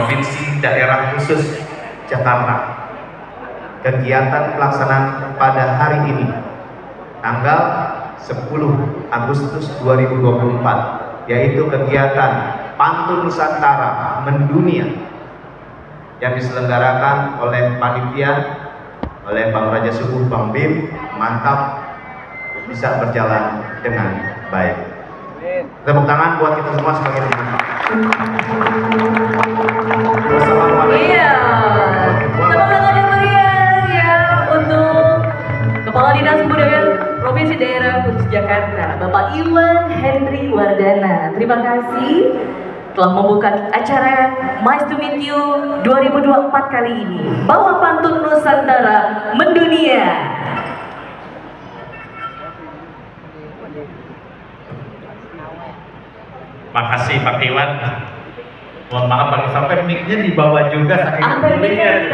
Provinsi Daerah Khusus Jakarta. Kegiatan pelaksanaan pada hari ini tanggal 10 Agustus 2024 yaitu kegiatan Pantun Nusantara Mendunia yang diselenggarakan oleh panitia, oleh Bang Raja Subuh, Bang Bim. Mantap, bisa berjalan dengan baik. Tepuk tangan buat kita semua sebagai pemenang. Iya, tepuk tangan yang meriah ya untuk Kepala Dinas Kebudayaan Provinsi Daerah Khusus Jakarta, Bapak Iwan Henry Wardana. Terima kasih telah membuka acara Nice to Meet You 2024 kali ini. Bawa Pantun Nusantara Mendunia. Makasih Pak Iwan. Mohon maaf Pak, sampai mic-nya dibawa juga saking Sampai mic-nya.